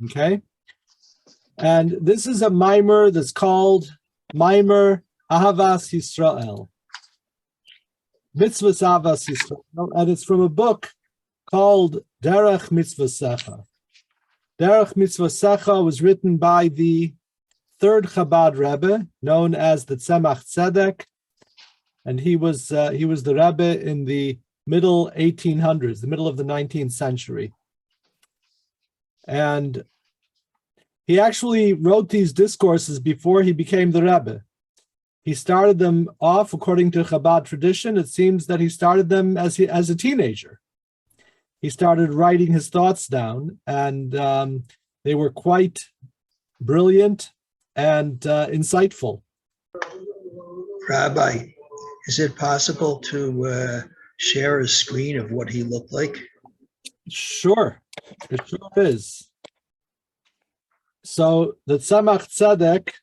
Okay, and this is a mimer that's called Mimer Ahavas Yisrael, Mitzvahs Ahavas Yisrael, and it's from a book called Derech Mitzvosecha. Derech Mitzvosecha was written by the third Chabad Rebbe, known as the Tzemach Tzedek, and he was the Rebbe in the middle 1800s, the middle of the 19th century. And he actually wrote these discourses before he became the Rebbe. He started them off, according to Chabad tradition, it seems that he started them as a teenager. He started writing his thoughts down, and they were quite brilliant and insightful. Rabbi, is it possible to share a screen of what he looked like? Sure, it sure is. So the Tzemach Tzedek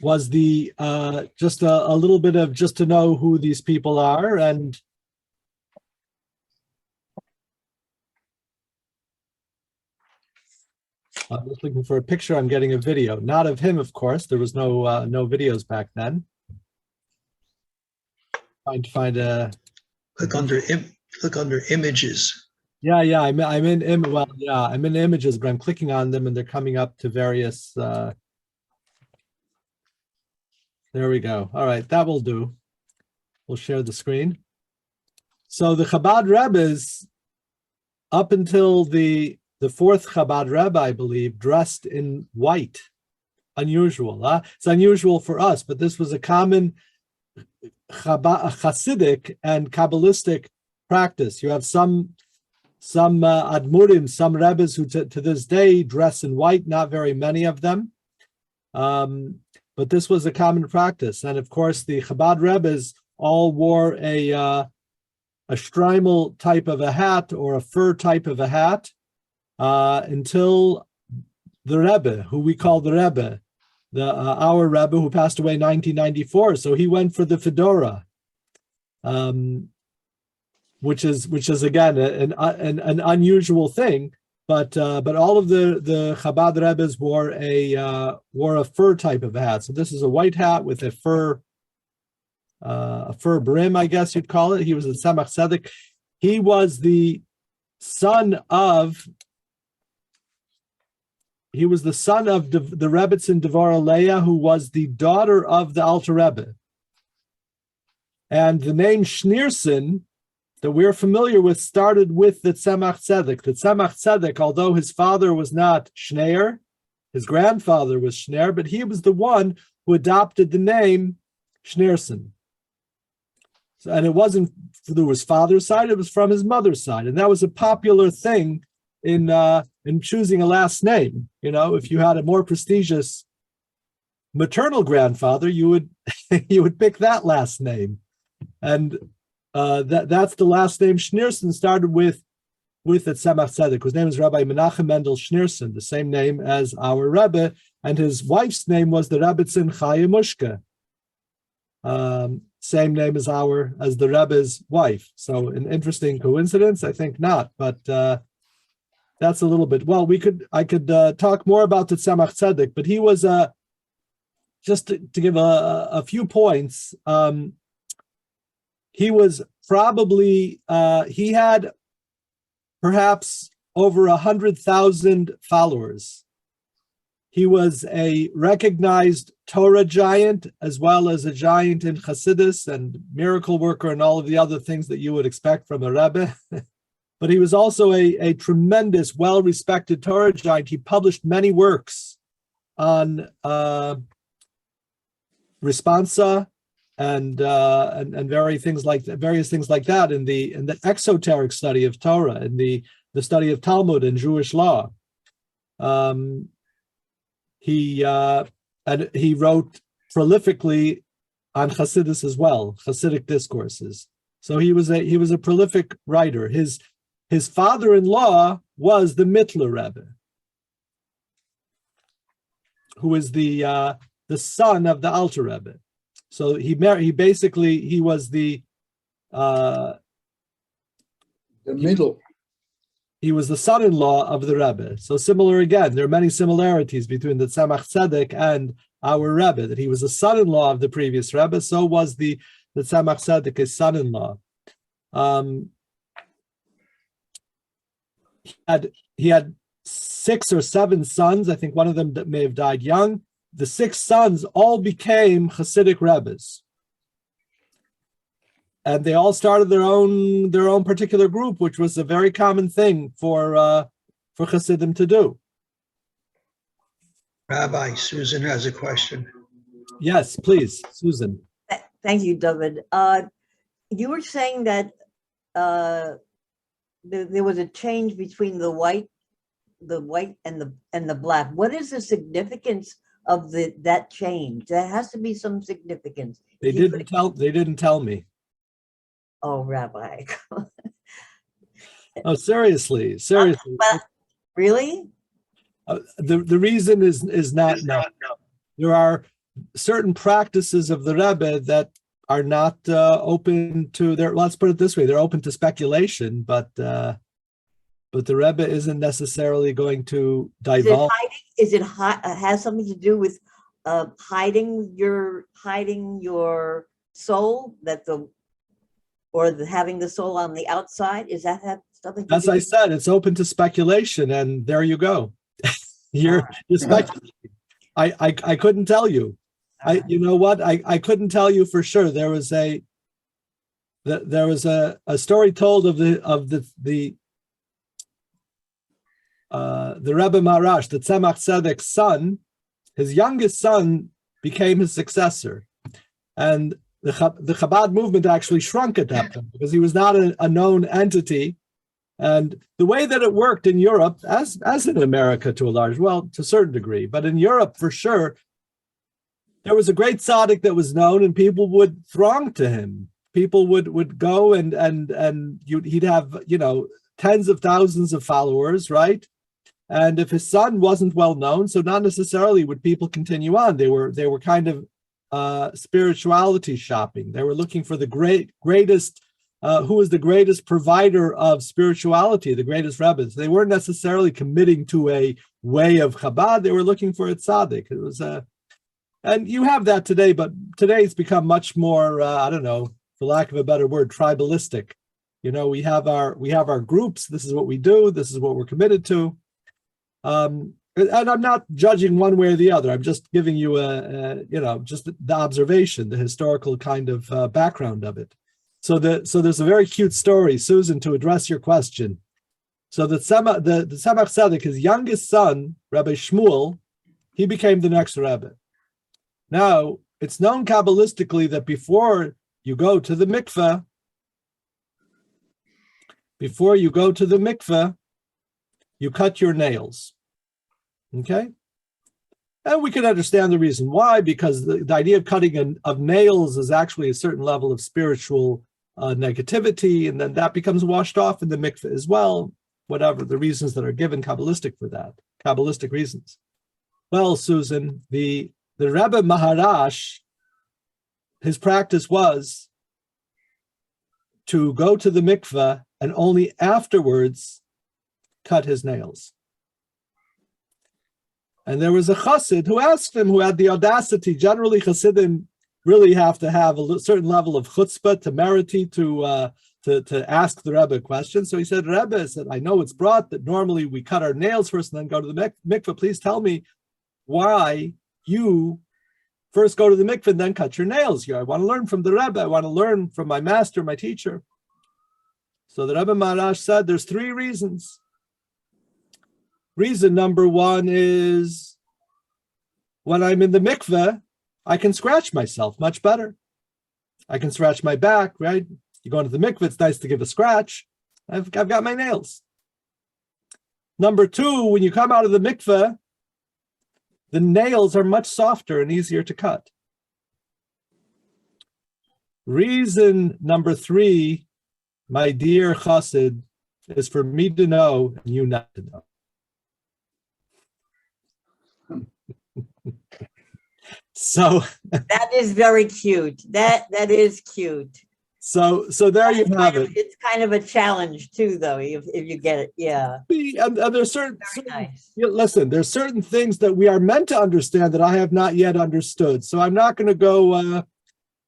was the just a little bit of just to know who these people are, and I'm just looking for a picture. I'm getting a video, not of him, of course. There was no videos back then. Trying to find a. Click under images. Yeah, I'm in images, but I'm clicking on them and they're coming up to various. There we go. All right, that will do. We'll share the screen. So the Chabad Rebbes, up until the fourth Chabad Rebbe, I believe, dressed in white. Unusual. It's unusual for us, but this was a common Chassidic and Kabbalistic practice. You have some Admurim, some Rebbes who to this day dress in white, not very many of them. But this was a common practice. And of course, the Chabad Rebbes all wore a shtreimel type of a hat or a fur type of a hat until the Rebbe, who we call the Rebbe, our Rebbe who passed away in 1994. So he went for the fedora, which is again an unusual thing. But all of the Chabad Rebbes wore a fur type of hat. So this is a white hat with a fur brim, I guess you'd call it. He was a Tzemach Tzedek. He was the son of the Rebbetzin Devorah Leah, who was the daughter of the Alter Rebbe. And the name Schneerson that we're familiar with started with the Tzemach Tzedek. The Tzemach Tzedek, although his father was not Schneer, his grandfather was Schneer, but he was the one who adopted the name Schneerson. So, and it wasn't through his father's side, it was from his mother's side. And that was a popular thing in choosing a last name. You know, if you had a more prestigious maternal grandfather, you would you would pick that last name. And that's the last name. Schneerson started with the Tzemach Tzedek, whose name is Rabbi Menachem Mendel Schneerson, the same name as our Rebbe, and his wife's name was the Rebbetzin Chaya Mushka, same name as the Rebbe's wife. So an interesting coincidence? I think not, but that's a little bit. Well, I could talk more about the Tzemach Tzedek, but he was just to give a few points. He was probably, he had perhaps over 100,000 followers. He was a recognized Torah giant, as well as a giant in Chassidus and miracle worker and all of the other things that you would expect from a Rebbe. But he was also a tremendous, well-respected Torah giant. He published many works on responsa, and various things like that in the exoteric study of Torah, in the study of Talmud and Jewish law. He wrote prolifically on Chassidus as well, Chassidic discourses. So he was a prolific writer. His father-in-law was the Mittler Rebbe, who is the son of the Alter Rebbe. So he was the The middle. He was the son-in-law of the Rebbe. So similar again, there are many similarities between the Tzemach Tzedek and our Rebbe, that he was a son-in-law of the previous Rebbe, so was the Tzemach Tzedek, his son-in-law. He had 6 or 7 sons. I think one of them that may have died young. The 6 sons all became Chassidic Rebbes. And they all started their own particular group, which was a very common thing for Chassidim to do. Rabbi, Susan has a question. Yes, please, Susan. Thank you, David. You were saying that there was a change between the white and the black. What is the significance of that change? There has to be some significance. They didn't tell me. Oh, Rabbi. Oh, seriously. But really? The reason is not no. There are certain practices of the Rebbe that are not open to their. Let's put it this way: they're open to speculation, but the Rebbe isn't necessarily going to divulge. Has something to do with hiding your soul, having the soul on the outside? Is that have something to do? As I said, it's open to speculation, and there you go. You're speculating. I couldn't tell you. You know what? I couldn't tell you for sure. There was a story told of the Rebbe Marash, the Tzemach Tzedek's son. His youngest son became his successor, and the Chabad movement actually shrunk at that point because he was not a known entity. And the way that it worked in Europe, as in America to a certain degree, but in Europe for sure, there was a great tzaddik that was known, and people would throng to him. People would go and he'd have tens of thousands of followers, right? And if his son wasn't well known, so not necessarily would people continue on. They were kind of spirituality shopping. They were looking for the greatest. Who was the greatest provider of spirituality, the greatest rabbis. They weren't necessarily committing to a way of Chabad. They were looking for a tzaddik. It was and you have that today, but today it's become much more, I don't know, for lack of a better word, tribalistic. We have our groups. This is what we do. This is what we're committed to. And I'm not judging one way or the other. I'm just giving you just the observation, the historical kind of background of it. So there's a very cute story, Susan, to address your question. So the Tzemach Tzedek, his youngest son, Rabbi Shmuel, he became the next Rebbe. Now, it's known Kabbalistically that before you go to the mikveh, you cut your nails. Okay? And we can understand the reason why, because the idea of cutting of nails is actually a certain level of spiritual negativity, and then that becomes washed off in the mikveh as well, whatever the reasons that are given Kabbalistic for that, Kabbalistic reasons. Well, Susan, the Rebbe Maharash, his practice was to go to the mikveh and only afterwards cut his nails. And there was a chassid who asked him, who had the audacity. Generally, chassidim really have to have a certain level of chutzpah, temerity, to ask the Rebbe a question. So he said, Rebbe, I know it's brought that normally we cut our nails first and then go to the mikveh. Please tell me why you first go to the mikveh and then cut your nails here. I want to learn from the Rebbe. I want to learn from my master, my teacher. So the Rebbe Maharash said there's 3 reasons. Reason number 1 is when I'm in the mikveh, I can scratch myself much better. I can scratch my back, right? You go into the mikveh, it's nice to give a scratch. I've got my nails. Number 2, when you come out of the mikveh, the nails are much softer and easier to cut. Reason number 3, my dear chassid, is for me to know and you not to know. So that is very cute. That is cute. So there you have it. It's kind of a challenge too, though, if you get it. Yeah. And there's certain Nice. listen, there's certain things that we are meant to understand that I have not yet understood. So I'm not going to go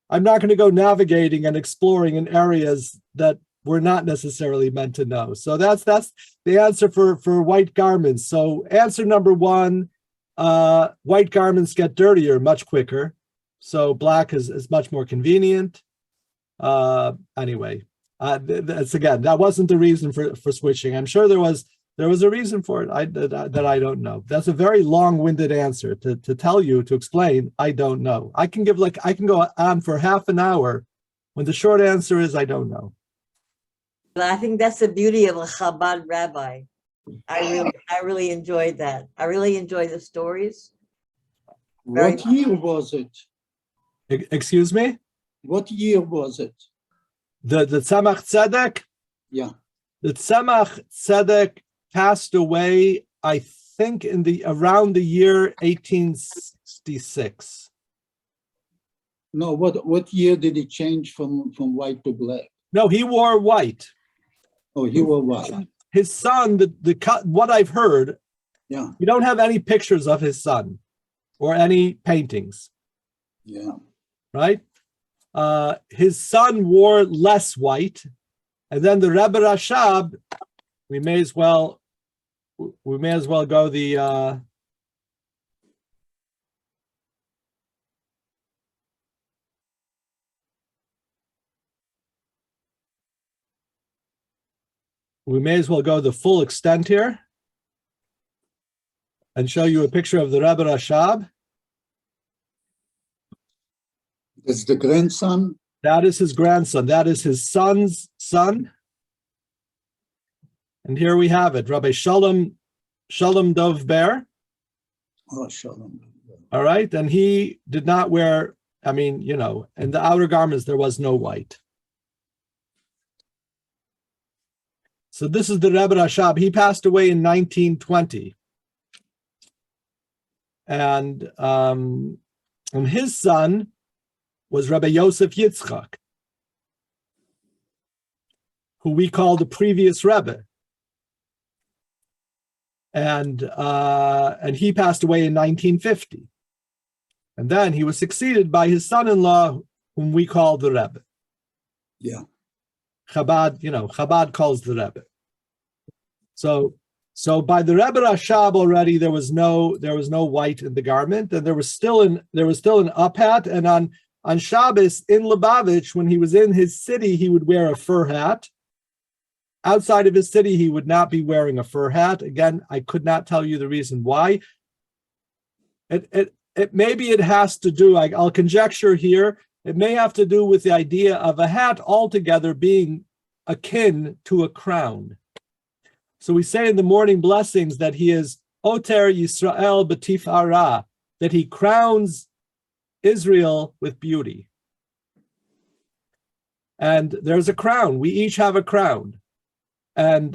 navigating and exploring in areas that we're not necessarily meant to know. So that's the answer for white garments. So answer number one, white garments get dirtier much quicker. So black is much more convenient. Anyway, that's again, that wasn't the reason for switching. I'm sure there was a reason for it that I don't know. That's a very long-winded answer to tell you, to explain. I don't know. I can go on for half an hour when the short answer is I don't know. But I think that's the beauty of a Chabad rabbi. I really enjoyed that. I really enjoyed the stories. What year was it? Excuse me? What year was it? The Tzemach Tzedek? Yeah. The Tzemach Tzedek passed away, I think, around the year 1866. No, what year did it change from white to black? No, he wore white. Oh, he wore white. His son, what I've heard, Yeah. we don't have any pictures of his son or any paintings. Yeah. Right? His son wore less white, and then the Rebbe Rashab, we may as well go the full extent here and show you a picture of the Rebbe Rashab. That's the grandson? That is his grandson. That is his son's son. And here we have it, Rabbi Shalom Dov Ber. Oh, Shalom. All right. And he did not wear, in the outer garments, there was no white. So this is the Rebbe Rashab. He passed away in 1920. And his son was Rabbi Yosef Yitzchok, who we call the previous Rebbe. And he passed away in 1950. And then he was succeeded by his son-in-law, whom we call the Rebbe. Yeah. Chabad calls the Rebbe. So by the Rebbe Rashab already there was no white in the garment, and there was still an up hat, and on Shabbos in Lubavitch, when he was in his city, he would wear a fur hat. Outside of his city, he would not be wearing a fur hat. Again, I could not tell you the reason why. It maybe it has to do, I'll conjecture here, it may have to do with the idea of a hat altogether being akin to a crown. So we say in the morning blessings that he is Oter Yisrael B'tifara, that he crowns Israel with beauty. And there's a crown. We each have a crown. And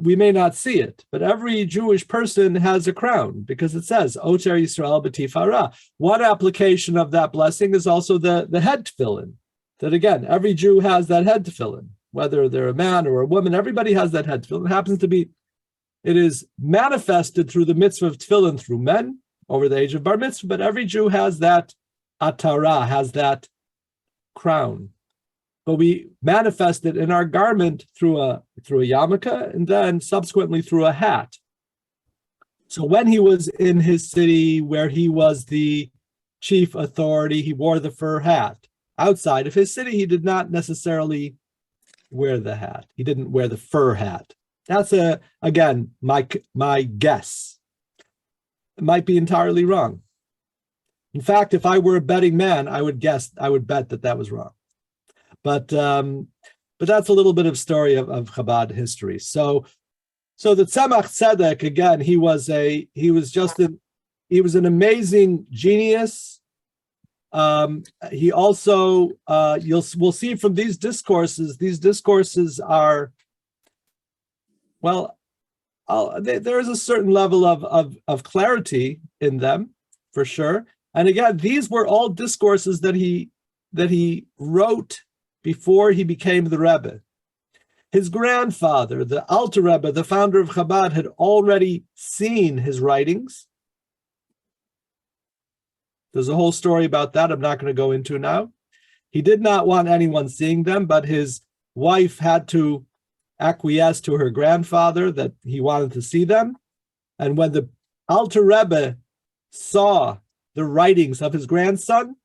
we may not see it, but every Jewish person has a crown because it says, Oter Yisrael B'tifara. One application of that blessing is also the head tefillin. That again, every Jew has that head tefillin. Whether they're a man or a woman, everybody has that head tefillin. It happens to be, it is manifested through the mitzvah of tefillin through men over the age of bar mitzvah, but every Jew has that atara, has that crown. But we manifest it in our garment through a yarmulke and then subsequently through a hat. So when he was in his city where he was the chief authority, he wore the fur hat. Outside of his city, he did not necessarily wear the hat. He didn't wear the fur hat. That's again my guess. It might be entirely wrong. In fact, if I were a betting man, I would bet that was wrong. But that's a little bit of story of Chabad history. So the Tzemach Tzedek, again, he was an amazing genius. He also we'll see from these discourses are, well, there is a certain level of clarity in them, for sure. And again, these were all discourses that he wrote before he became the Rebbe. His grandfather, the Alter Rebbe, the founder of Chabad, had already seen his writings. There's a whole story about that I'm not going to go into now. He did not want anyone seeing them, but his wife had to acquiesce to her grandfather that he wanted to see them. And when the Alter Rebbe saw the writings of his grandson,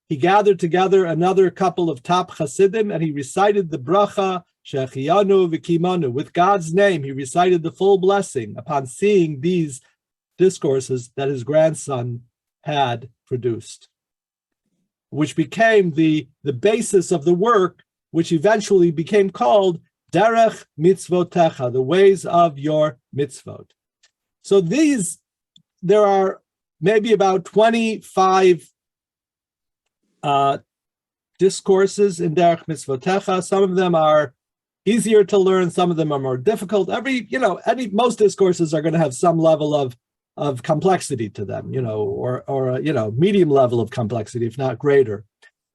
he gathered together another couple of top Chassidim and he recited the bracha Shechiyanu v'kimanu. With God's name, he recited the full blessing upon seeing these discourses that his grandson had produced, which became the basis of the work, which eventually became called Derech Mitzvosecha, the ways of your mitzvot. So there are maybe about 25 discourses in Derech Mitzvosecha. Some of them are easier to learn, some of them are more difficult. Most discourses are going to have some level of complexity to them, or medium level of complexity, if not greater.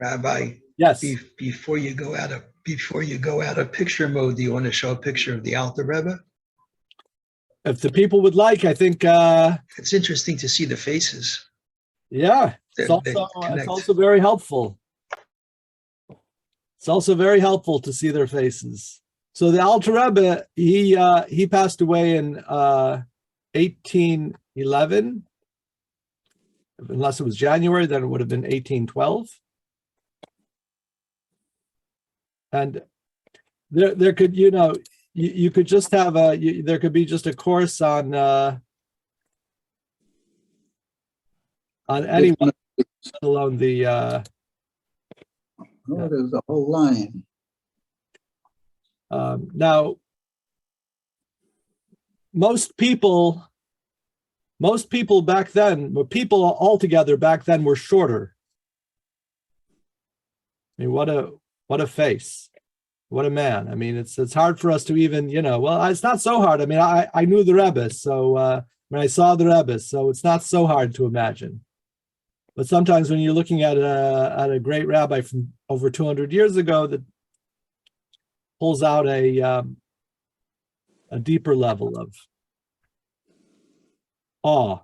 Rabbi, yes. Before you go out of picture mode, do you want to show a picture of the Alter Rebbe? If the people would like, I think it's interesting to see the faces. Yeah, it's also very helpful. It's also very helpful to see their faces. So the Alter Rebbe, he passed away in 1811. Unless it was January, then it would have been 1812. And there could, you could just have there could be just a course on anyone, let alone the. There's a whole line. Now, most people back then, people altogether back then were shorter. I mean, what a face, what a man. I mean, it's hard for us to even, well, it's not so hard. I mean, I knew the Rebbe, so when I saw the Rebbe, so it's not so hard to imagine. But sometimes when you're looking at a great rabbi from over 200 years ago that pulls out a deeper level of awe,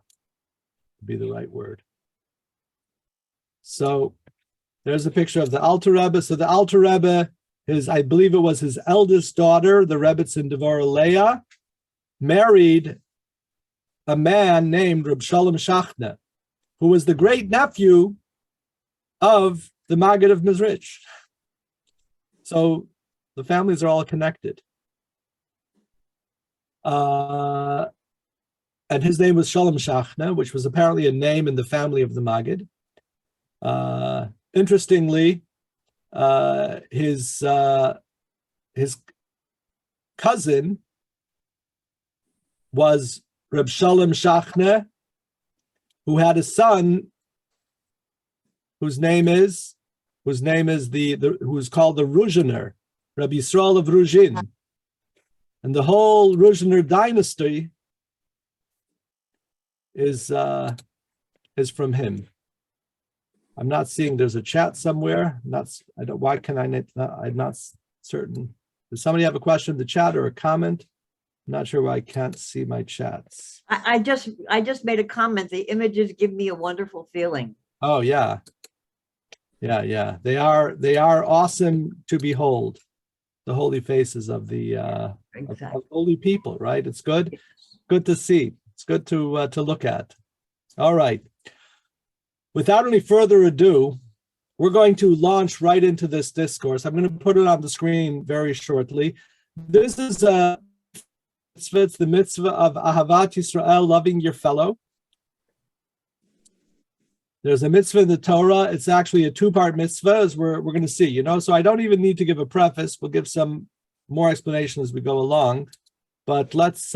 would be the right word. So there's a picture of the Alter Rebbe. So the Alter Rebbe, I believe it was his eldest daughter, the Rebbetzin Devorah Leah, married a man named Reb Shalom Shachna, who was the great nephew of the Maggid of Mizrich. So the families are all connected. And his name was Shalom Shachna, which was apparently a name in the family of the Maggid. Interestingly, his cousin was Reb Shalom Shachna, who had a son whose name is who's called the Ruzhiner, Rabbi Yisrael of Ruzhin. And the whole Ruzhiner dynasty is from him. I'm not seeing, there's a chat somewhere. I'm not certain. Does somebody have a question in the chat or a comment? I'm not sure why I can't see my chats. I just made a comment. The images give me a wonderful feeling. Oh yeah. Yeah. They are awesome to behold. The holy faces of the Exactly. of holy people, right? It's good to see. It's good to look at. All right. Without any further ado, we're going to launch right into this discourse. I'm going to put it on the screen very shortly. This is it's the mitzvah of Ahavat Yisrael, loving your fellow. There's a mitzvah in the Torah. It's actually a two-part mitzvah, as we're going to see. So I don't even need to give a preface. We'll give some more explanation as we go along. But let's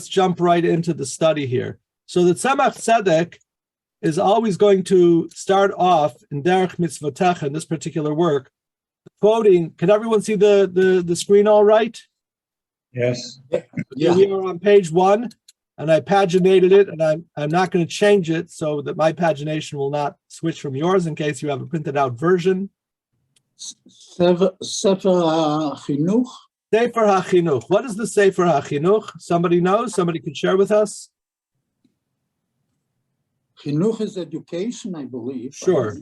jump right into the study here. So the Tzemach Tzedek is always going to start off in Derech Mitzvosecha, in this particular work, quoting. Can everyone see the screen all right? Yes. Yeah. We are on page 1, and I paginated it, and I'm not going to change it so that my pagination will not switch from yours in case you have a printed out version. Sefer HaChinuch. Sefer HaChinuch. What is the Sefer HaChinuch? Somebody knows? Somebody could share with us? Chinuch is education, I believe. Sure.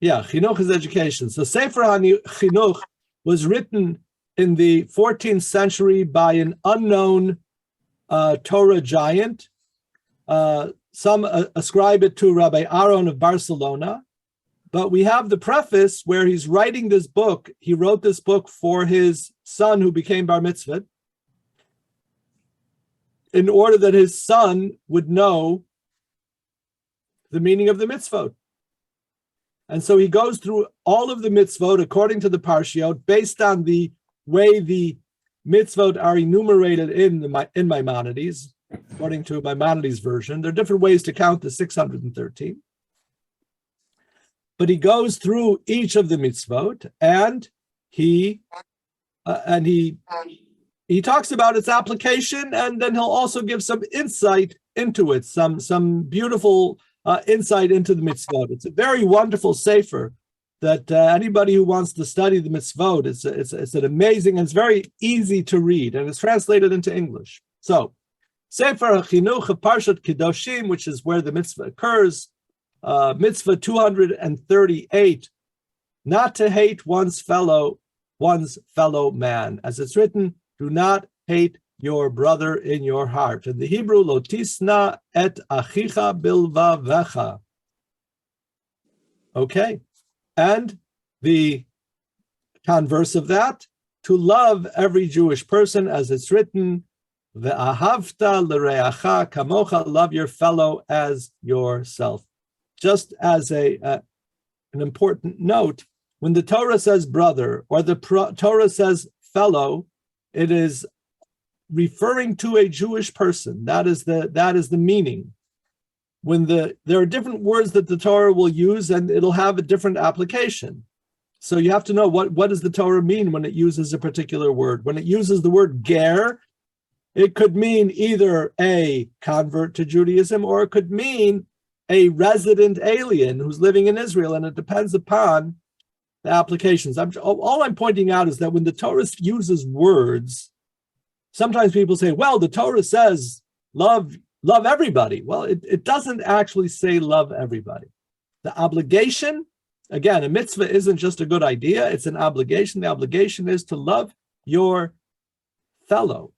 Yeah, Chinuch is education. So Sefer HaChinuch was written in the 14th century by an unknown Torah giant. Some ascribe it to Rabbi Aaron of Barcelona. But we have the preface where he's writing this book. He wrote this book for his son who became bar mitzvah in order that his son would know the meaning of the mitzvot. And so he goes through all of the mitzvot according to the parshiot based on the way the mitzvot are enumerated in Maimonides, according to Maimonides' version. There are different ways to count the 613. But he goes through each of the mitzvot, and he talks about its application, and then he'll also give some insight into it, some beautiful insight into the mitzvot. It's a very wonderful sefer that anybody who wants to study the mitzvot, it's an amazing, and it's very easy to read, and it's translated into English. So, Sefer HaChinuch of Parshat Kedoshim, which is where the mitzvah occurs. Mitzvah 238, not to hate one's fellow man. As it's written, do not hate your brother in your heart. In the Hebrew, lo tisna et achicha bilvavecha. Okay. And the converse of that, to love every Jewish person, as it's written, ve'ahavta l'reacha kamocha, love your fellow as yourself. Just as an important note, when the Torah says brother or the Torah says fellow, it is referring to a Jewish person. That is the meaning. When there are different words that the Torah will use, and it'll have a different application. So you have to know what does the Torah mean when it uses a particular word. When it uses the word ger, it could mean either a convert to Judaism, or it could mean a resident alien who's living in Israel, and it depends upon the applications. All I'm pointing out is that when the Torah uses words, sometimes people say, well, the Torah says love everybody. Well, it doesn't actually say love everybody. The obligation, again, a mitzvah isn't just a good idea, it's an obligation. The obligation is to love your fellow.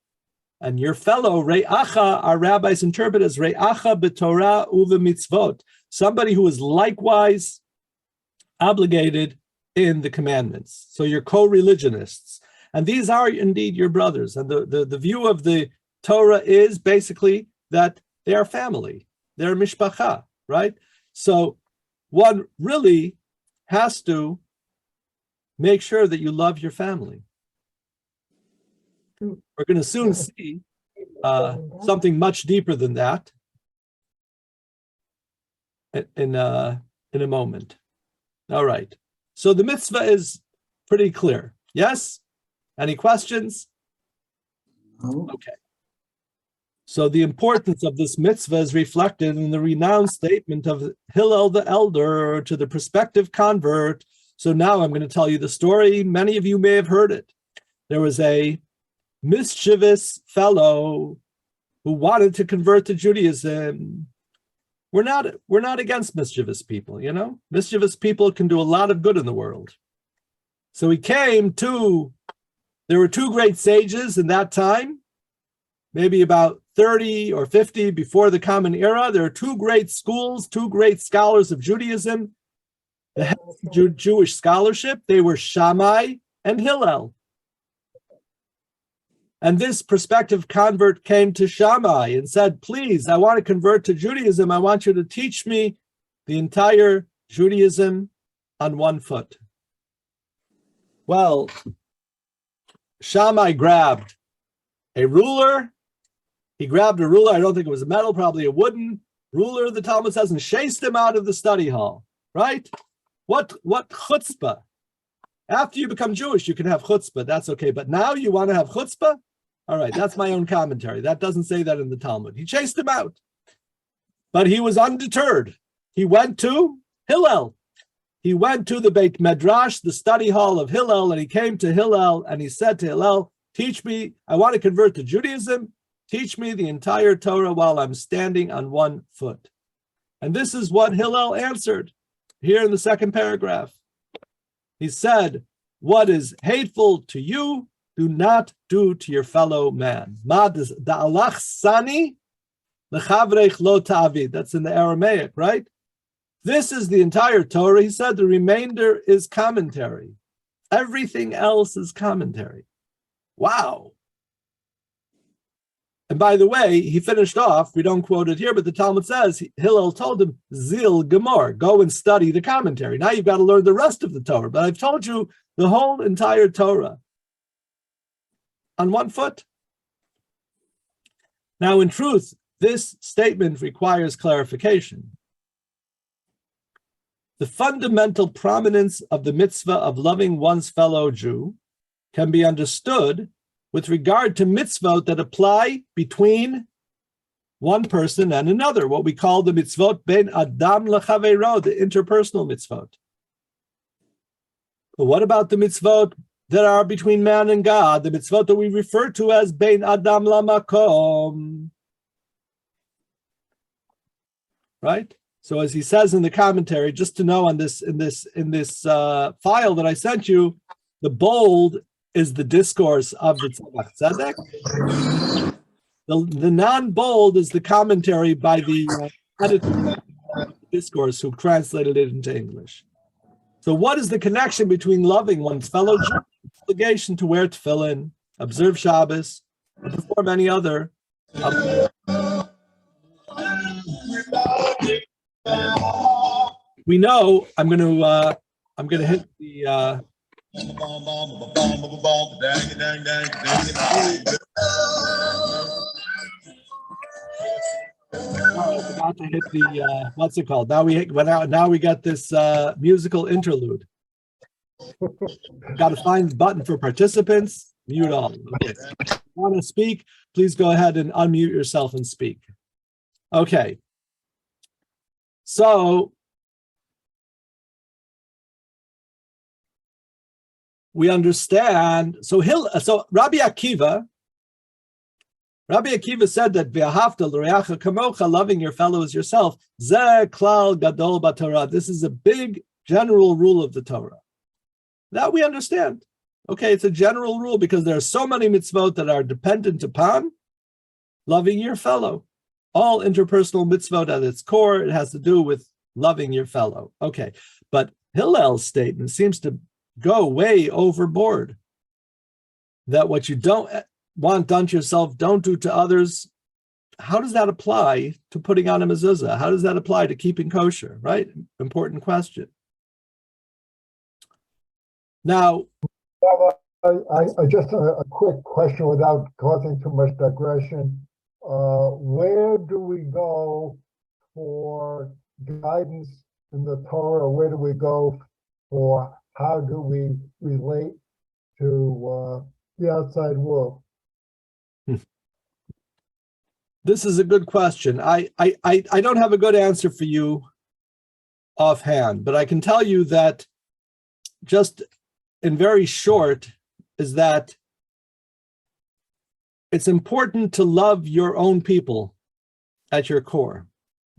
And your fellow, Re'acha, our rabbis interpret as Re'acha b'Torah u'v'mitzvot, somebody who is likewise obligated in the commandments. So you're co-religionists. And these are indeed your brothers. And the view of the Torah is basically that they are family. They're mishpacha, right? So one really has to make sure that you love your family. We're going to soon see something much deeper than that in a moment. All right. So the mitzvah is pretty clear. Yes? Any questions? No. Okay. So the importance of this mitzvah is reflected in the renowned statement of Hillel the elder to the prospective convert. So now I'm going to tell you the story. Many of you may have heard it. There was a mischievous fellow who wanted to convert to Judaism. We're not against mischievous people, you know? Mischievous people can do a lot of good in the world. So he came to, there were two great sages in that time, maybe about 30 or 50 before the Common Era. There are two great schools, two great scholars of Judaism, the head of Jewish scholarship. They were Shammai and Hillel. And this prospective convert came to Shammai and said, please, I want to convert to Judaism. I want you to teach me the entire Judaism on one foot. Well, Shammai grabbed a ruler. He grabbed a ruler. I don't think it was a metal, probably a wooden ruler, the Talmud says, and chased him out of the study hall, right? What chutzpah. After you become Jewish, you can have chutzpah. That's okay. But now you want to have chutzpah? All right, that's my own commentary. That doesn't say that in the Talmud. He chased him out. But he was undeterred. He went to Hillel. he went to the Beit Medrash, the study hall of Hillel, and he came to Hillel and he said to Hillel, teach me, I want to convert to Judaism, teach me the entire Torah while I'm standing on one foot. And this is what Hillel answered here in the second paragraph. He said, what is hateful to you, do not do to your fellow man. That's in the Aramaic, right? This is the entire Torah. He said the remainder is commentary. Everything else is commentary. Wow. And by the way, he finished off, we don't quote it here, but the Talmud says, Hillel told him, Zil Gemor, go and study the commentary. Now you've got to learn the rest of the Torah. But I've told you the whole entire Torah on one foot. Now, in truth, this statement requires clarification. The fundamental prominence of the mitzvah of loving one's fellow Jew can be understood with regard to mitzvot that apply between one person and another, what we call the mitzvot ben adam lechaveiro, the interpersonal mitzvot. But what about the mitzvot that are between man and God, the mitzvot that we refer to as ben adam lamakom? Right? So as he says in the commentary, just to know on this in this file that I sent you, the bold is the discourse of the Tzemach Tzedek. The non-bold is the commentary by the editor of the discourse who translated it into English. So what is the connection between loving one's fellow Jew, obligation to wear tefillin, observe Shabbos, and perform any other we know I'm going to hit the I forgot to hit the what's it called? Now we got this musical interlude. Got to find the button for participants. Mute all. Okay. If you want to speak, please go ahead and unmute yourself and speak. Okay. So we understand. So Rabbi Akiva said that v'ahavta l'reacha kamocha, loving your fellow as yourself, zeh klal gadol b'Torah. This is a big general rule of the Torah. That we understand. Okay, it's a general rule because there are so many mitzvot that are dependent upon loving your fellow. All interpersonal mitzvot at its core, it has to do with loving your fellow. Okay, but Hillel's statement seems to go way overboard. That what you don't want done to yourself, don't do to others. How does that apply to putting on a mezuzah? How does that apply to keeping kosher, right? Important question. Now, I just a quick question without causing too much digression. Where do we go for guidance in the Torah? Where do we go for how do we relate to the outside world? This is a good question. I don't have a good answer for you offhand, but I can tell you that just in very short is that it's important to love your own people at your core,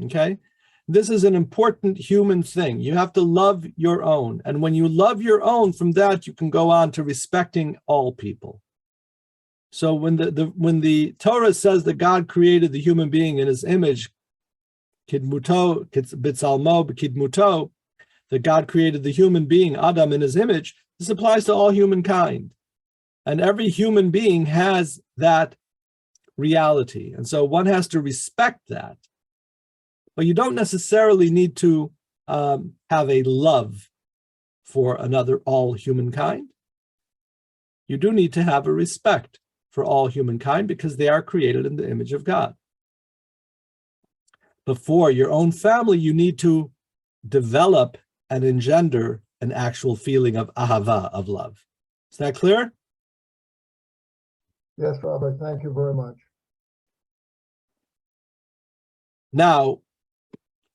okay? This is an important human thing. You have to love your own. And when you love your own, from that, you can go on to respecting all people. So when the Torah says that God created the human being in his image, kidmuto, bitzalmo, kidmuto, that God created the human being, Adam, in his image, this applies to all humankind. And every human being has that reality. And so one has to respect that. But you don't necessarily need to have a love for all humankind. You do need to have a respect for all humankind because they are created in the image of God. But for your own family, you need to develop and engender an actual feeling of ahava, of love. Is that clear? Yes, Rabbi, thank you very much. Now,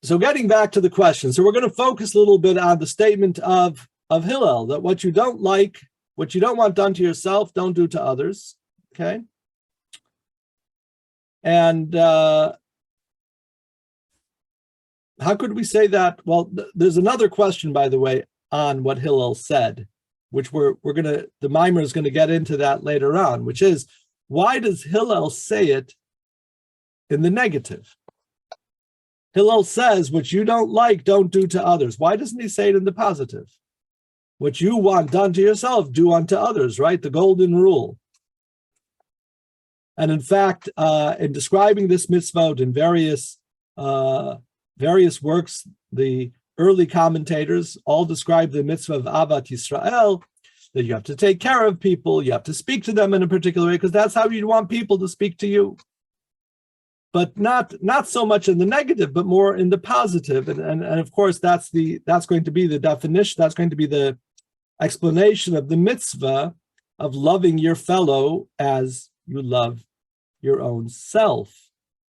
So getting back to the question, so we're going to focus a little bit on the statement of Hillel, that what you don't like, what you don't want done to yourself, don't do to others, okay? And how could we say that? Well, there's another question, by the way, on what Hillel said, which the mimer is going to get into that later on, which is, why does Hillel say it in the negative? Hillel says, what you don't like, don't do to others. Why doesn't he say it in the positive? What you want done to yourself, do unto others, right? The golden rule. And in fact, in describing this mitzvot in various works, the early commentators all describe the mitzvah of Avat Yisrael, that you have to take care of people, you have to speak to them in a particular way, because that's how you want people to speak to you. But not so much in the negative, but more in the positive. And of course, that's going to be the definition, that's going to be the explanation of the mitzvah of loving your fellow as you love your own self.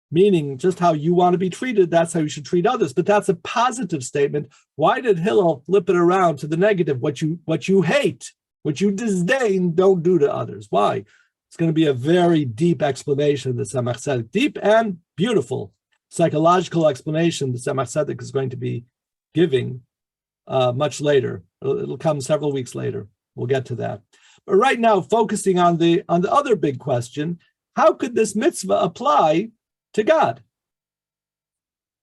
Meaning just how you want to be treated, that's how you should treat others. But that's a positive statement. Why did Hillel flip it around to the negative? What you hate, what you disdain, don't do to others. Why? It's going to be a very deep explanation of the Tzemach Tzedek, deep and beautiful psychological explanation the Tzemach Tzedek is going to be giving much later. It'll come several weeks later. We'll get to that. But right now, focusing on the other big question, how could this mitzvah apply to God?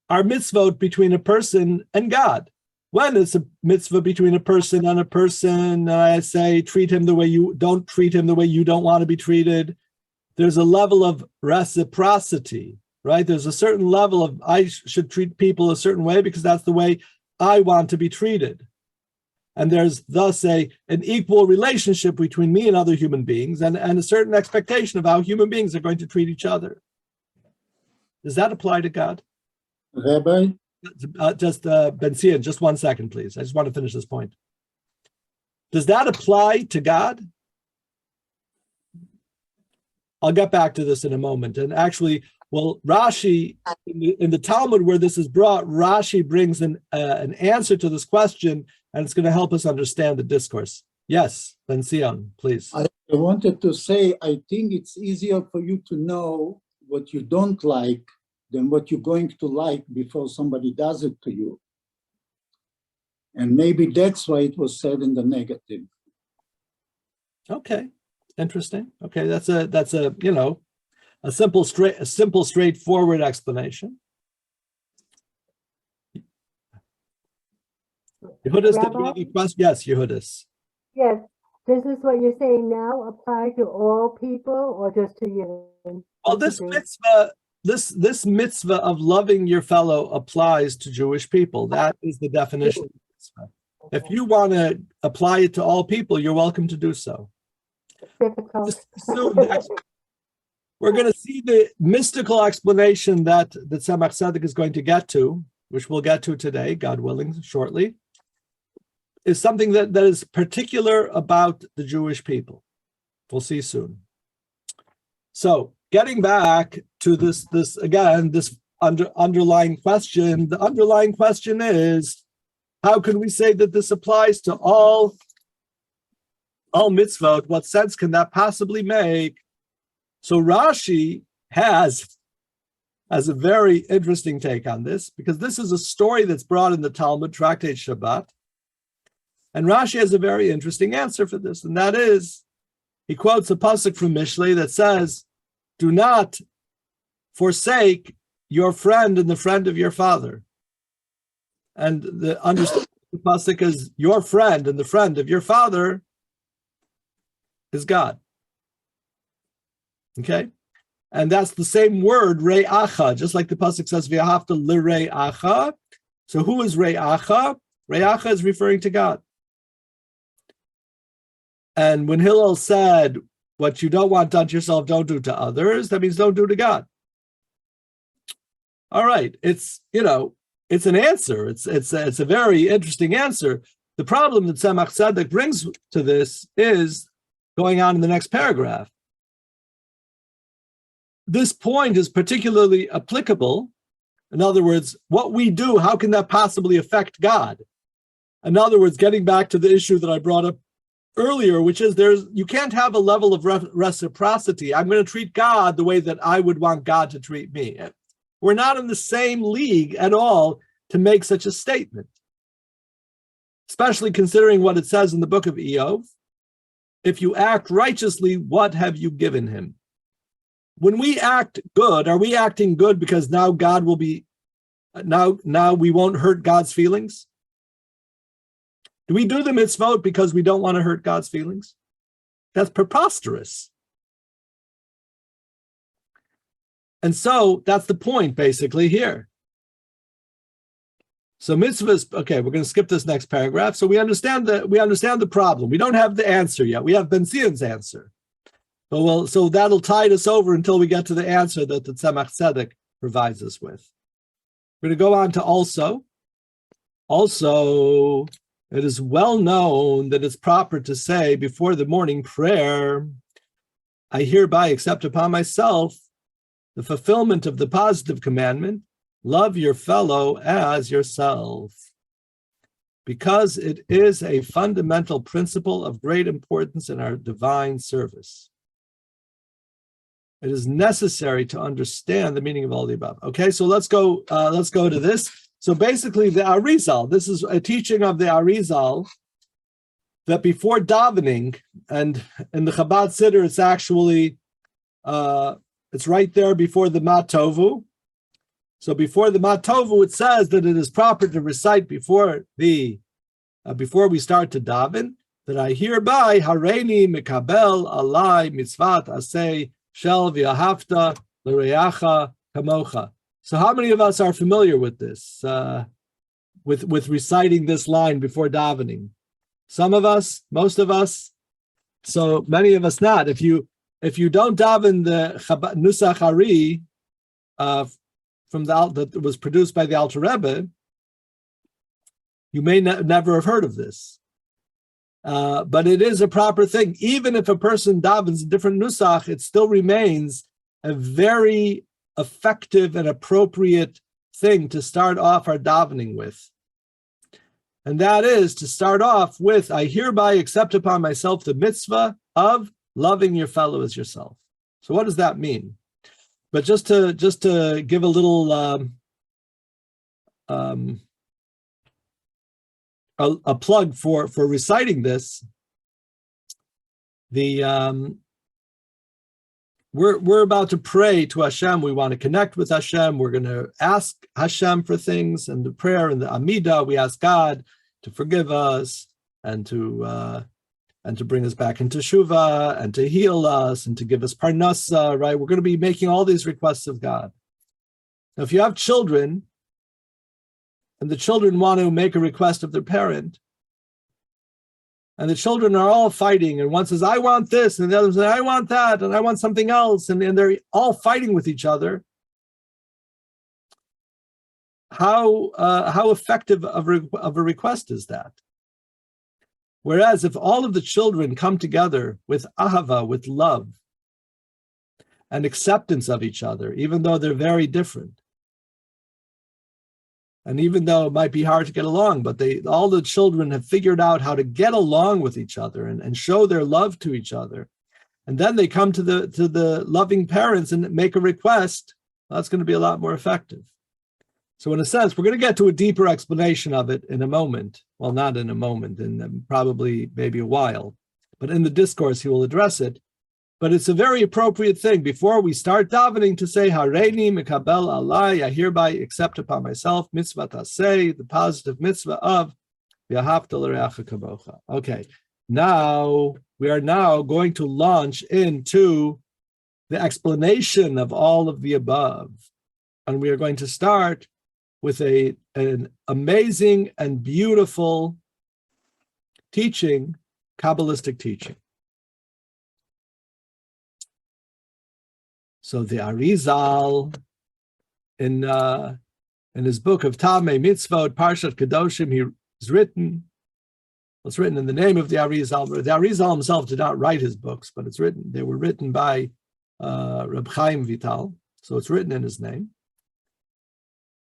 Our mitzvot between a person and God. When it's a mitzvah between a person and a person, I say treat him the way you don't treat him the way you don't want to be treated. There's a level of reciprocity, right? There's a certain level of I should treat people a certain way because that's the way I want to be treated. And there's thus an equal relationship between me and other human beings and a certain expectation of how human beings are going to treat each other. Does that apply to God? Rabbi? Ben Sion, just 1 second, please. I just want to finish this point. Does that apply to God? I'll get back to this in a moment. And actually, well, Rashi, in the Talmud where this is brought, Rashi brings an answer to this question, and it's going to help us understand the discourse. Yes, Ben Sion, please. I wanted to say, I think it's easier for you to know what you don't like than what you're going to like before somebody does it to you. And maybe that's why it was said in the negative. Okay, interesting. Okay, that's a simple, straightforward explanation. Yehudis, did you have any questions? Yes, Yehudis. Yes, this is what you're saying now apply to all people or just to you? Well, this mitzvah of loving your fellow applies to Jewish people. That is the definition of mitzvah. If you want to apply it to all people, you're welcome to do so. Difficult. We're going to see the mystical explanation that the Tzemach Tzedek is going to get to, which we'll get to today, God willing, shortly, is something that is particular about the Jewish people. We'll see soon. So, getting back to this underlying question, the underlying question is, how can we say that this applies to all mitzvot? What sense can that possibly make? So Rashi has a very interesting take on this, because this is a story that's brought in the Talmud, Tractate Shabbat. And Rashi has a very interesting answer for this, and that is, he quotes a pasuk from Mishlei that says, do not forsake your friend and the friend of your father. And the understanding of the pasuk is your friend and the friend of your father is God. Okay? And that's the same word, re'acha, just like the pasuk says, v'ahavta l're'acha. So who is re'acha? Re'acha is referring to God. And when Hillel said, what you don't want done to yourself, don't do to others, that means don't do to God. All right, it's an answer. It's a very interesting answer. The problem that Tzemach Tzedek brings to this is going on in the next paragraph. This point is particularly applicable, In other words, what we do, how can that possibly affect God? In other words, getting back to the issue that I brought up earlier, which is you can't have a level of reciprocity. I'm going to treat God the way that I would want God to treat me. We're not in the same league at all to make such a statement, especially considering what it says in the book of Iyov. If you act righteously, what have you given him? When we act good, are we acting good because now God will be, now we won't hurt God's feelings? Do we do the mitzvot because we don't want to hurt God's feelings? That's preposterous. And so that's the point basically here. So mitzvahs, okay, we're going to skip this next paragraph. So we understand the problem. We don't have the answer yet. We have Ben Zion's answer. So that'll tide us over until we get to the answer that the Tzemach Tzedek provides us with. We're going to go on to also, it is well known that it's proper to say before the morning prayer, I hereby accept upon myself the fulfillment of the positive commandment, love your fellow as yourself, because it is a fundamental principle of great importance in our divine service. It is necessary to understand the meaning of all the above. Okay, so let's go to this. So basically the Arizal, this is a teaching of the Arizal that before davening, and in the Chabad Siddur, it's actually, it's right there before the Matovu. So before the Matovu, it says that it is proper to recite before we start to daven, that I hereby, Hareini Mikabel Alai Mitzvat Aseh Shel V'Ahavta L'Reacha Kamocha. So how many of us are familiar with this, with reciting this line before davening? Some of us, most of us, so many of us not. If you don't daven the Nusach Ari that was produced by the Alter Rebbe, you may never have heard of this. But it is a proper thing. Even if a person davens a different nusach, it still remains a very effective and appropriate thing to start off our davening with. And that is to start off with, I hereby accept upon myself the mitzvah of loving your fellow as yourself. So what does that mean? But just to give a little a plug for reciting this, we're about to pray to Hashem. We want to connect with Hashem. We're going to ask Hashem for things, and the prayer and the Amidah, we ask God to forgive us and to bring us back into Shuvah and to heal us and to give us Parnasa, right? We're going to be making all these requests of God. Now, if you have children, and the children want to make a request of their parent, and the children are all fighting, and one says, I want this, and the other says, I want that, and I want something else, and they're all fighting with each other. How effective of a request is that? Whereas if all of the children come together with ahava, with love, and acceptance of each other, even though they're very different, and even though it might be hard to get along, but all the children have figured out how to get along with each other and show their love to each other. And then they come to the loving parents and make a request. That's going to be a lot more effective. So in a sense, we're going to get to a deeper explanation of it in a moment. Well, not in a moment, in probably maybe a while. But in the discourse, he will address it. But it's a very appropriate thing before we start davening to say, Hareini Mikabel Alai, I hereby accept upon myself, mitzvah taseh, the positive mitzvah of V'ahavta l'reacha kamocha. Okay, now we are now going to launch into the explanation of all of the above. And we are going to start with an amazing and beautiful teaching, Kabbalistic teaching. So the Arizal, in his book of Tamei Mitzvot, Parshat Kedoshim, it's written in the name of the Arizal. The Arizal himself did not write his books, but it's written. They were written by Reb Chaim Vital, so it's written in his name.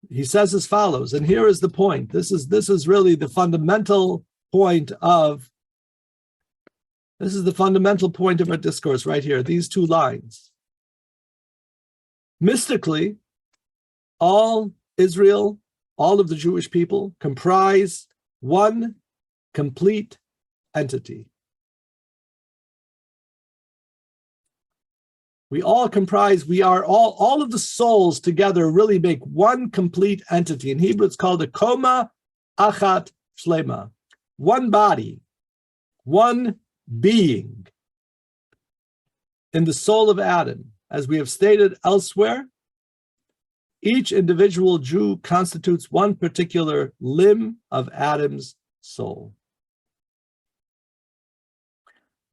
he says as follows, and here is the point. This is really the fundamental point of our discourse right here, these two lines. Mystically, all Israel, all of the Jewish people comprise one complete entity. We all of the souls together really make one complete entity. In Hebrew, it's called a koma achat shlema. One body, one being. In the soul of Adam, as we have stated elsewhere, each individual Jew constitutes one particular limb of Adam's soul.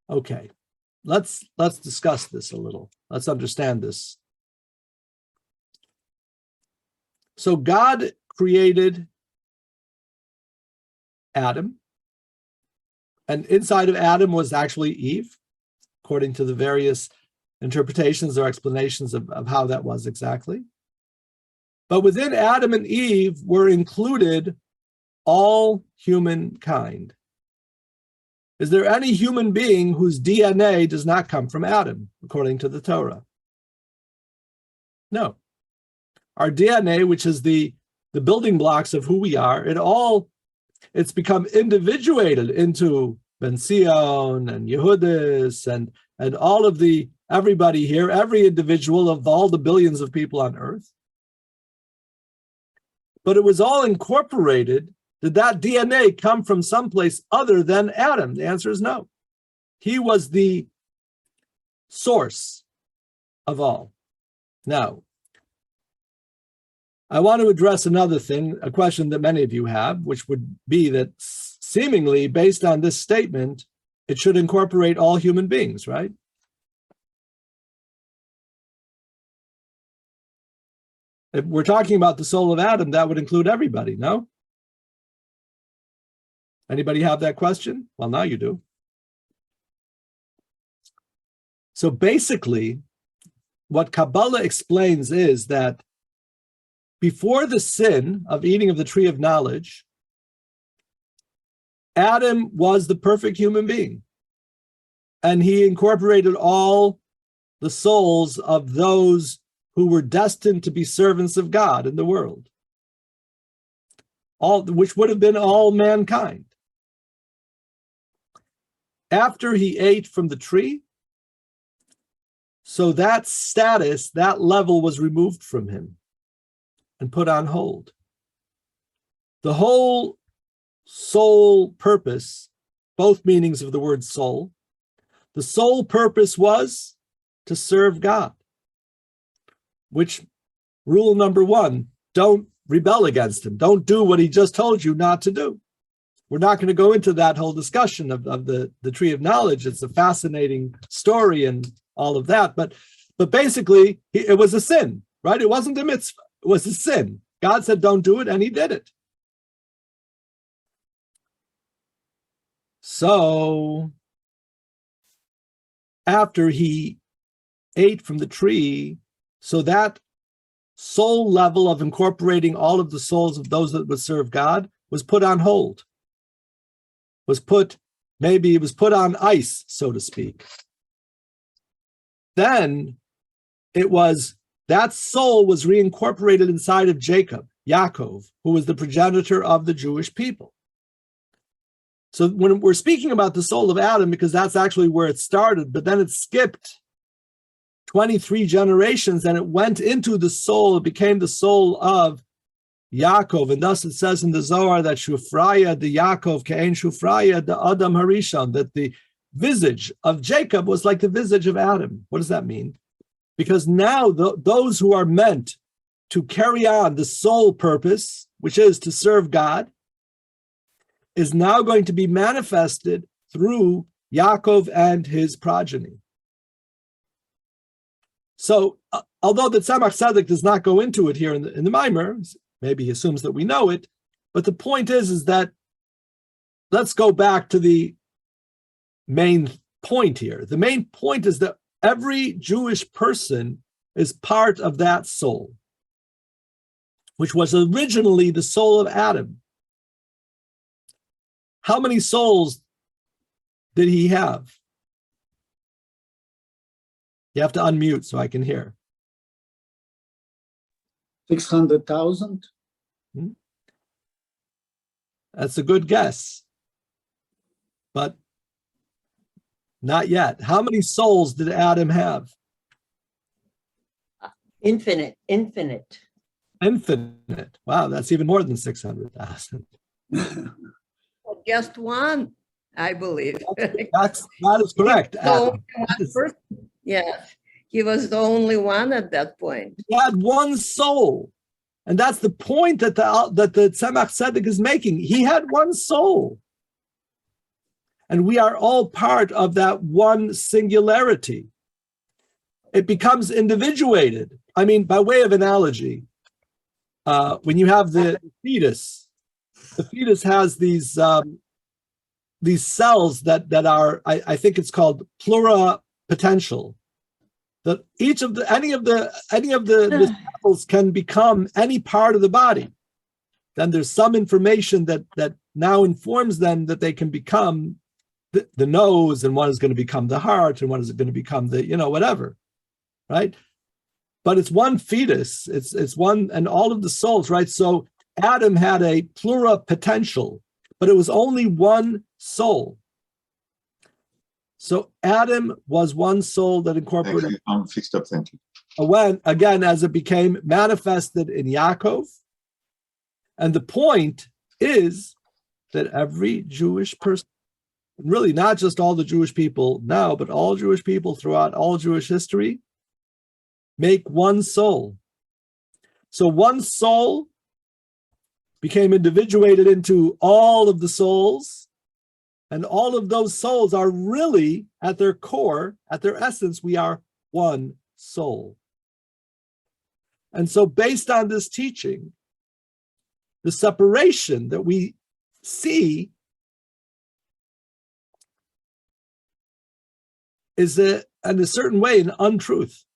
Okay, let's discuss this a little. Let's understand this. So God created Adam, and inside of Adam was actually Eve, according to the various interpretations or explanations of how that was exactly. But within Adam and Eve were included all humankind. Is there any human being whose DNA does not come from Adam, according to the Torah? No. Our DNA, which is the building blocks of who we are, it's become individuated into Ben Sion and Yehudis and all of everybody here, every individual of all the billions of people on earth. But it was all incorporated. Did that DNA come from someplace other than Adam? The answer is no. He was the source of all. Now, I want to address another thing, a question that many of you have, which would be that seemingly, based on this statement, it should incorporate all human beings, right? If we're talking about the soul of Adam, that would include everybody, no? Anybody have that question? Well, now you do. So basically, what Kabbalah explains is that before the sin of eating of the tree of knowledge, Adam was the perfect human being, and he incorporated all the souls of those who were destined to be servants of God in the world, which would have been all mankind. After he ate from the tree, so that status, that level was removed from him and put on hold. The whole soul purpose, both meanings of the word soul, the sole purpose was to serve God, which rule number one, don't rebel against him. Don't do what he just told you not to do. We're not going to go into that whole discussion of the tree of knowledge. It's a fascinating story and all of that. But basically, it was a sin, right? It wasn't a mitzvah. It was a sin. God said, don't do it, and he did it. So after he ate from the tree, so that soul level of incorporating all of the souls of those that would serve God was put on hold. Maybe it was put on ice, so to speak. Then that soul was reincorporated inside of Yaakov, who was the progenitor of the Jewish people. So when we're speaking about the soul of Adam, because that's actually where it started, but then it skipped 23 generations and it went into the soul, it became the soul of Yaakov, and thus it says in the Zohar that Shufraya de Yaakov ke'en Shufraya de Adam Harishon, that the visage of Jacob was like the visage of Adam. What does that mean? Because now those who are meant to carry on the sole purpose, which is to serve God, is now going to be manifested through Yaakov and his progeny. So, although the Tzemach Tzedek does not go into it here in the Maimer, maybe he assumes that we know it, but the point is that let's go back to the main point here. The main point is that every Jewish person is part of that soul. which was originally the soul of Adam. How many souls did he have? You have to unmute so I can hear. 600,000? That's a good guess, but not yet. How many souls did Adam have? Infinite. Infinite. Wow, that's even more than 600,000. Just one, I believe. That is correct. So, Adam. yes, he was the only one at that point. He had one soul. And that's the point that the Tzemach Tzedek is making. He had one soul. And we are all part of that one singularity. It becomes individuated. I mean, by way of analogy, when you have the fetus has these cells that are, I think it's called pluripotential. That any of the cells can become any part of the body. Then there's some information that now informs them that they can become the nose, and one is going to become the heart, and one is going to become the whatever, right? But it's one fetus. It's one, and all of the souls, right? So Adam had a pluripotential, but it was only one soul. So Adam was one soul that incorporated. I'm fixed up, thank you. When, again, as it became manifested in Yaakov. And the point is that every Jewish person, really not just all the Jewish people now, but all Jewish people throughout all Jewish history, make one soul. So one soul became individuated into all of the souls. And all of those souls are really, at their core, at their essence, we are one soul. And so based on this teaching, the separation that we see is in a certain way an untruth.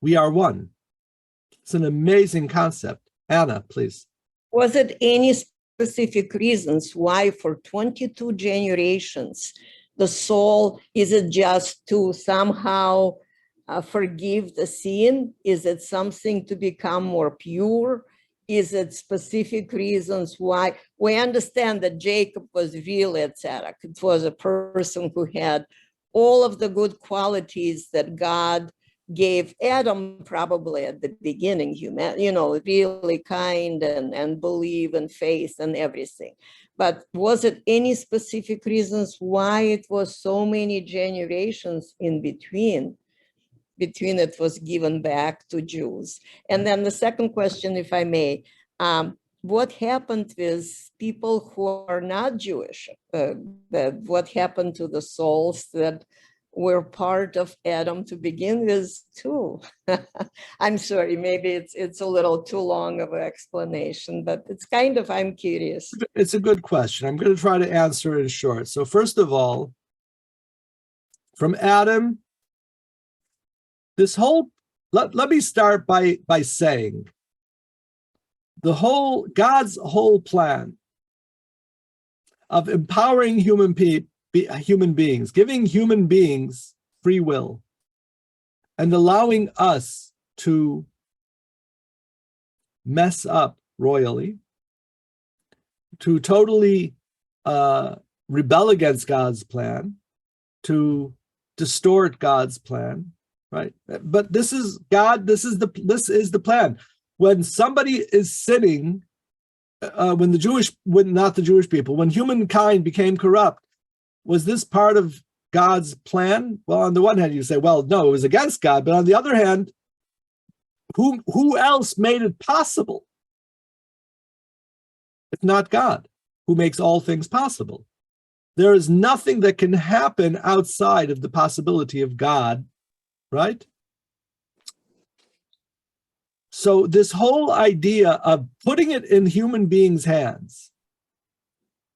We are one. It's an amazing concept. Anna, please. Was it any specific reasons why for 22 generations the soul, is it just to somehow forgive the sin? Is it something to become more pure? Is it specific reasons why? We understand that Jacob was really a tzedek. It was a person who had all of the good qualities that God gave Adam probably at the beginning, really kind and believe and faith and everything. But was it any specific reasons why it was so many generations in between it was given back to Jews? And then the second question, if I may, what happened with people who are not Jewish? What happened to the souls that were part of Adam to begin with too? I'm sorry, maybe it's a little too long of an explanation, but it's kind of, I'm curious. It's a good question. I'm going to try to answer it in short. So first of all, from Adam, this whole, let me start by saying God's whole plan of empowering human beings, giving human beings free will, and allowing us to mess up royally, to totally rebel against God's plan, to distort God's plan, right? But this is the plan. When somebody is sinning, when humankind became corrupt, was this part of God's plan? Well, on the one hand, you say, well, no, it was against God. But on the other hand, who else made it possible? If not God, who makes all things possible. There is nothing that can happen outside of the possibility of God, right? So this whole idea of putting it in human beings' hands,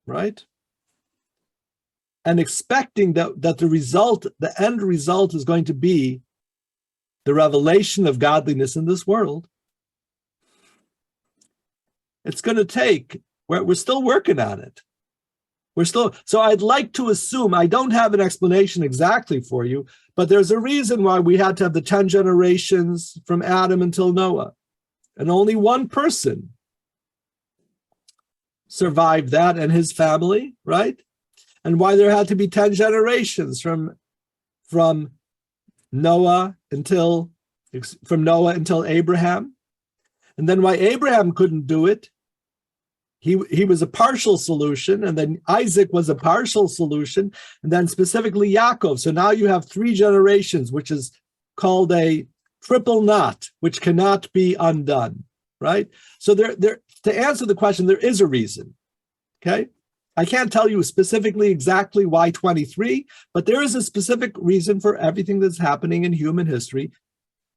right? And expecting that the end result is going to be the revelation of godliness in this world, It's going to take, we're still working on it. So I'd like to assume, I don't have an explanation exactly for you, but there's a reason why we had to have the 10 generations from Adam until Noah. And only one person survived that and his family, right? And why there had to be 10 generations from Noah until Abraham. And then why Abraham couldn't do it. He was a partial solution, and then Isaac was a partial solution, and then specifically Yaakov. So now you have 3 generations, which is called a triple knot, which cannot be undone, right? So there, to answer the question, there is a reason, okay? I can't tell you specifically exactly why 23, but there is a specific reason for everything that's happening in human history,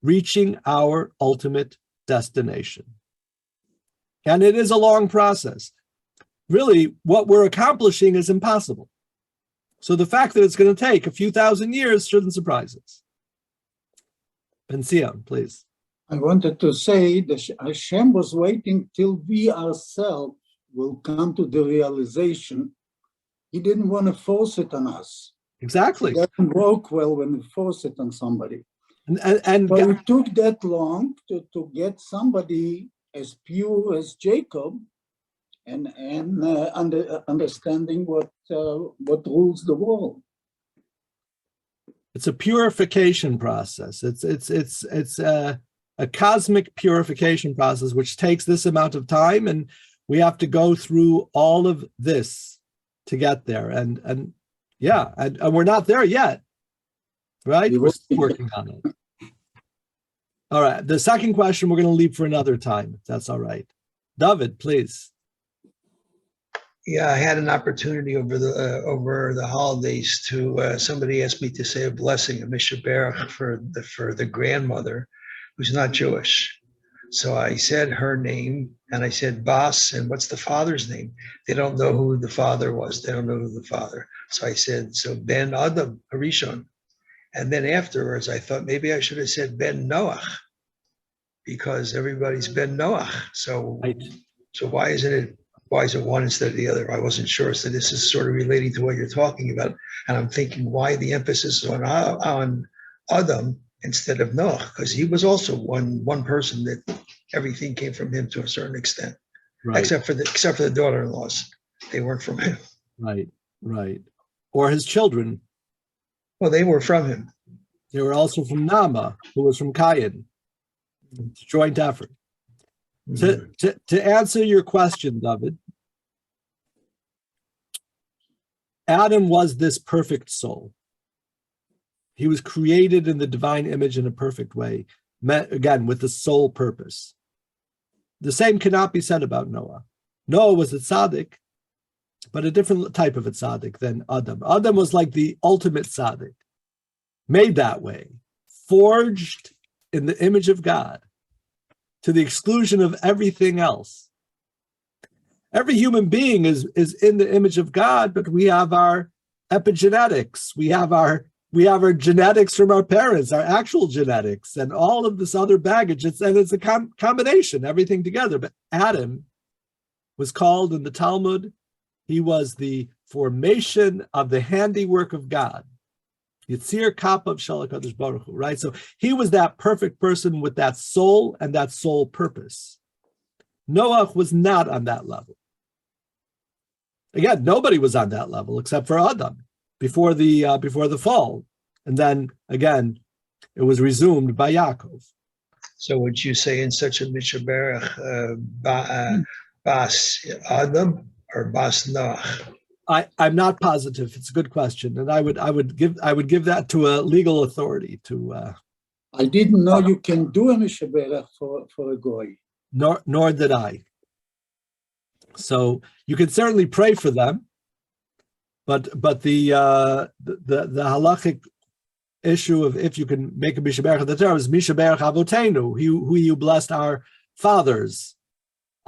reaching our ultimate destination. And it is a long process. Really, what we're accomplishing is impossible. So the fact that it's going to take a few thousand years shouldn't surprise us. Ben Sion, please. I wanted to say that Hashem was waiting till we ourselves will come to the realization. He didn't want to force it on us. Exactly. It doesn't work well when you force it on somebody. And but it took that long to get somebody as pure as Jacob, and understanding what rules the world. It's a purification process. It's a cosmic purification process, which takes this amount of time, and we have to go through all of this to get there. And we're not there yet, right? We're still working on it. All right, the second question we're going to leave for another time, if that's all right. David, please. Yeah, I had an opportunity over the holidays to somebody asked me to say a blessing, a mishaberach for the grandmother who's not Jewish. So I said her name, and I said Bas, and what's the father's name? They don't know who the father was. They don't know who the father. So I said, so Ben Adam Harishon. And then afterwards, I thought maybe I should have said Ben Noach, because everybody's Ben Noach. So, right. So why is it one instead of the other? I wasn't sure. So this is sort of relating to what you're talking about. And I'm thinking why the emphasis is on Adam instead of Noach, because he was also one person that everything came from him to a certain extent, right. except for the daughter-in-laws. They weren't from him. Right. Or his children. Well, they were from him. They were also from Nama, who was from Cain. It's a joint effort. Mm-hmm. To answer your question, David, Adam was this perfect soul. He was created in the divine image in a perfect way, again, with the sole purpose. The same cannot be said about Noah. Noah was a tzaddik, but a different type of a tzaddik than Adam. Adam was like the ultimate tzaddik, made that way, forged in the image of God, to the exclusion of everything else. Every human being is in the image of God, but we have our epigenetics, we have our genetics from our parents, our actual genetics, and all of this other baggage. It's a combination, everything together. But Adam was called in the Talmud, he was the formation of the handiwork of God. Yitzir Kapav Shel HaKadosh Baruch Hu, right? So he was that perfect person with that soul and that soul purpose. Noach was not on that level. Again, nobody was on that level except for Adam before the fall, and then again, it was resumed by Yaakov. So would you say in such a mishaberach Bas Adam or Bas Noach? I'm not positive. It's a good question, and I would give that to a legal authority. I didn't know you can do a mishaberach for a goy. Nor did I. So you can certainly pray for them, but the halachic issue of if you can make a mishaberach of the Torah is mishaberach avotenu, who you blessed our fathers.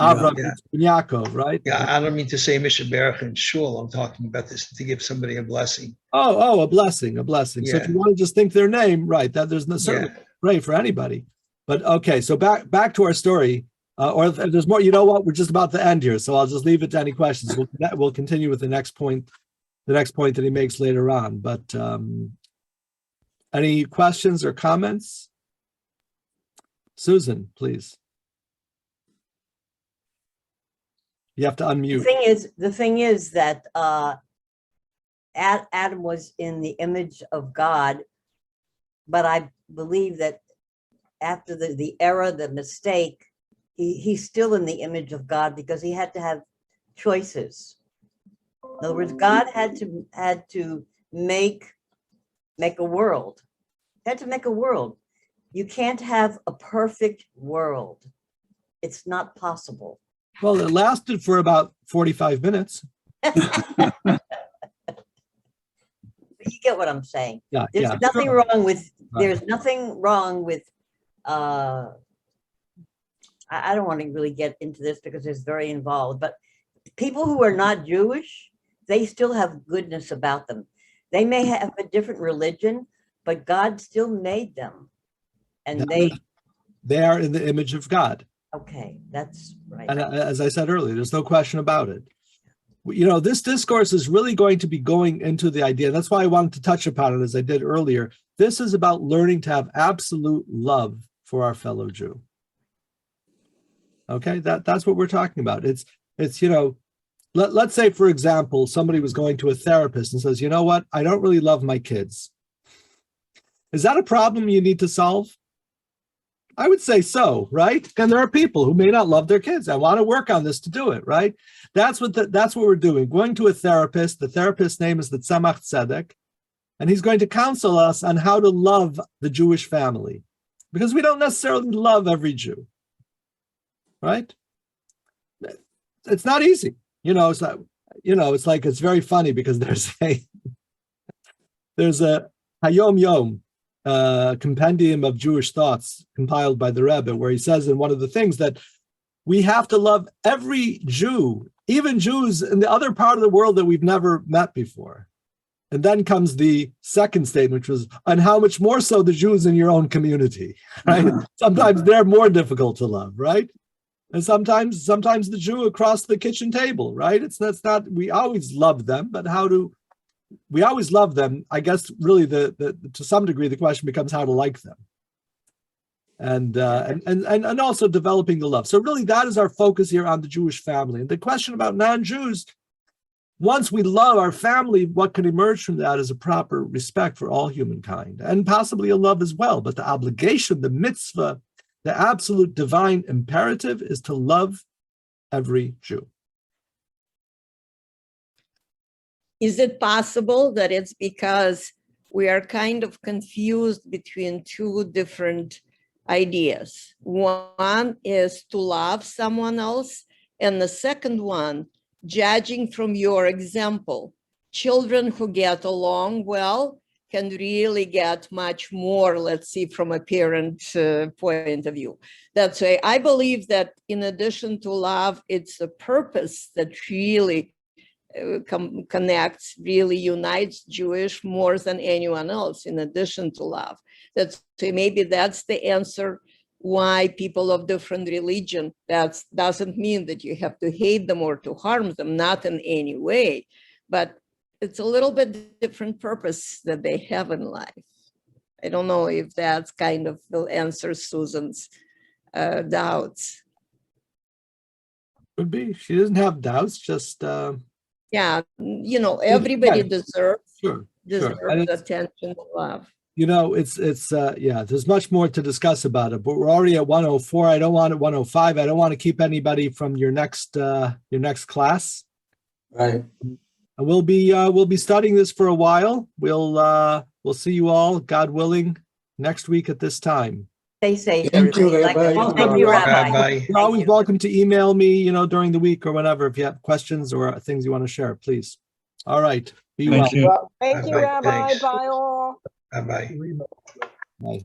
Abraham and Yaakov, right? Yeah, I don't mean to say mishaberach in shul. I'm talking about this to give somebody a blessing. Oh, a blessing. Yeah. So if you want to just think their name, right? That there's no certainly pray for anybody. But okay, so back to our story. Or if there's more, you know what? We're just about to end here, so I'll just leave it to any questions. We'll continue with the next point that he makes later on. But any questions or comments? Susan, please. You have to unmute. The thing is that Adam was in the image of God, but I believe that after the error, the mistake, he's still in the image of God because he had to have choices. In other words, God had to make a world. Had to make a world. You can't have a perfect world. It's not possible. Well, it lasted for about 45 minutes. You get what I'm saying? Yeah, There's yeah. nothing wrong with. Right. There's nothing wrong with. I don't want to really get into this because it's very involved. But people who are not Jewish, they still have goodness about them. They may have a different religion, but God still made them, and they are in the image of God. Okay, that's right. And as I said earlier, there's no question about it. You know, this discourse is really going to be going into the idea. That's why I wanted to touch upon it as I did earlier. This is about learning to have absolute love for our fellow Jew. Okay, that's what we're talking about. It's you know, let's say, for example, somebody was going to a therapist and says, you know what, I don't really love my kids. Is that a problem you need to solve? I would say so, right? And there are people who may not love their kids. I want to work on this to do it, right? That's what we're doing. Going to a therapist. The therapist's name is the Tzemach Tzedek, and he's going to counsel us on how to love the Jewish family, because we don't necessarily love every Jew, right? It's not easy, you know. It's like it's very funny because there's a Hayom Yom compendium of Jewish thoughts compiled by the Rebbe, where he says in one of the things that we have to love every Jew, even Jews in the other part of the world that we've never met before. And then comes the second statement, which was, and how much more so the Jews in your own community, right? Sometimes they're more difficult to love, right? And sometimes the Jew across the kitchen table, right? That's not, we always love them, but we always love them. I guess really to some degree the question becomes how to like them, and also developing the love. So really that is our focus here on the Jewish family. And the question about non-Jews, once we love our family, what can emerge from that is a proper respect for all humankind, and possibly a love as well. But the obligation, the mitzvah, the absolute divine imperative is to love every Jew. Is it possible that it's because we are kind of confused between two different ideas? One is to love someone else, and the second one, judging from your example, children who get along well can really get much more, let's see, from a parent point of view. That's why I believe that in addition to love, it's a purpose that really connects, really unites Jewish more than anyone else, in addition to love. Maybe that's the answer why people of different religion, that doesn't mean that you have to hate them or to harm them, not in any way, but it's a little bit different purpose that they have in life. I don't know if that's kind of will answer Susan's doubts. Could be. She doesn't have doubts, just yeah, you know, everybody deserves attention and love. You know, it's yeah, there's much more to discuss about it, but we're already at 104. I don't want it 105. I don't want to keep anybody from your next class. Right. And we'll be studying this for a while. We'll see you all, God willing, next week at this time. Stay safe. Thank you, everybody. Rabbi. Thank you, Rabbi. Bye. You're always welcome to email me, during the week or whenever, if you have questions or things you want to share, please. All right. Be well. Well, Thank you, Bye-bye. Rabbi. Thanks. Bye all. Bye-bye. Bye.